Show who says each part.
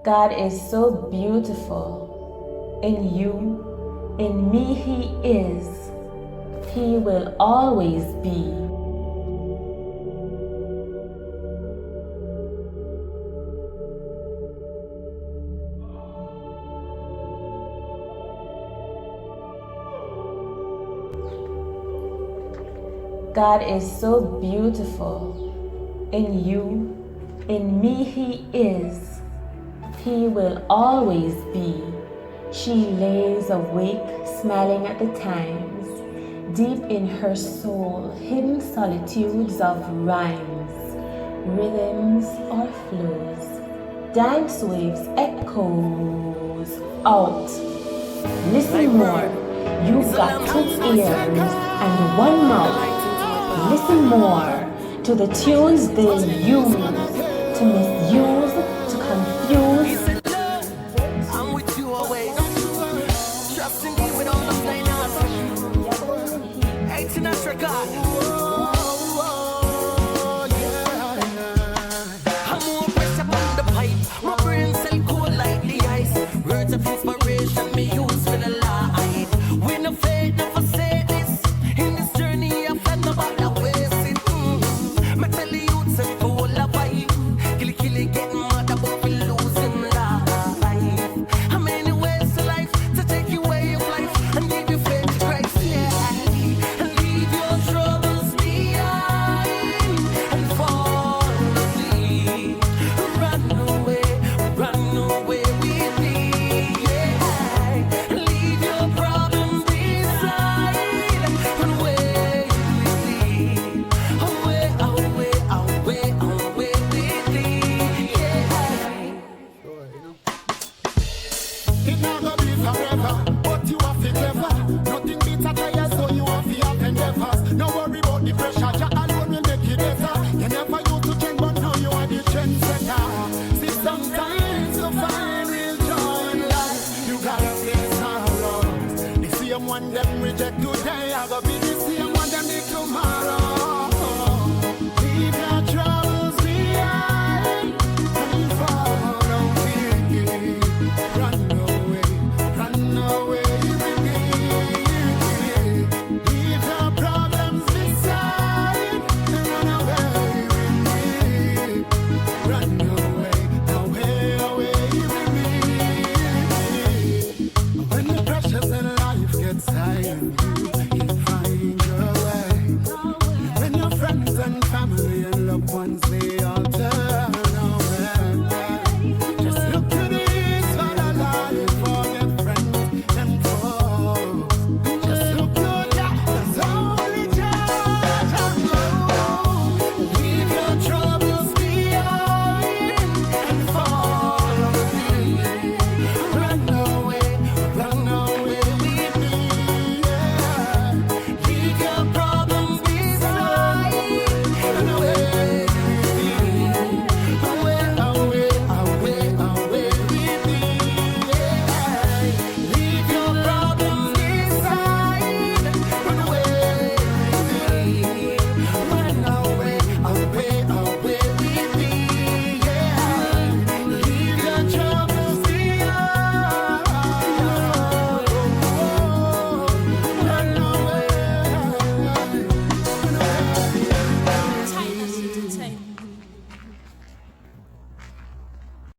Speaker 1: God is so beautiful. In you, in me, He is. He will always be. God is so beautiful. In you, in me, He is. He will always be. She lays awake, smiling at the times, deep in her soul, hidden solitudes of rhymes, rhythms or flows, dance waves, echoes out. Listen more. You've got 2 ears and 1 mouth. Listen more to the tunes they'll use to misuse, to confuse.
Speaker 2: I'm with you always. Trusting you with all the signals. 18 record. I'm more pressure on the pipe. My brain cell cold like the ice. Words of inspiration me use for the light. We no fade, never say this. In this journey I've had nobody wasting. Me tell the youths I'm full of vibe. Kill it, getting mad about me losing life. How many ways to life to take you away of life and give you faith to Christ, yeah. And leave your troubles behind and fall asleep. Run away with me, yeah. Leave your problem beside and away with me. Away with me, yeah.
Speaker 3: It not gonna be forever, but you have to clever. Nothing beats a tire, so you have to have endeavors. No worry about the pressure, Jah alone will make it better. You never used to change, but now you are the trendsetter. See, sometimes to find real joy in life, you gotta face our wrongs. The same one them reject you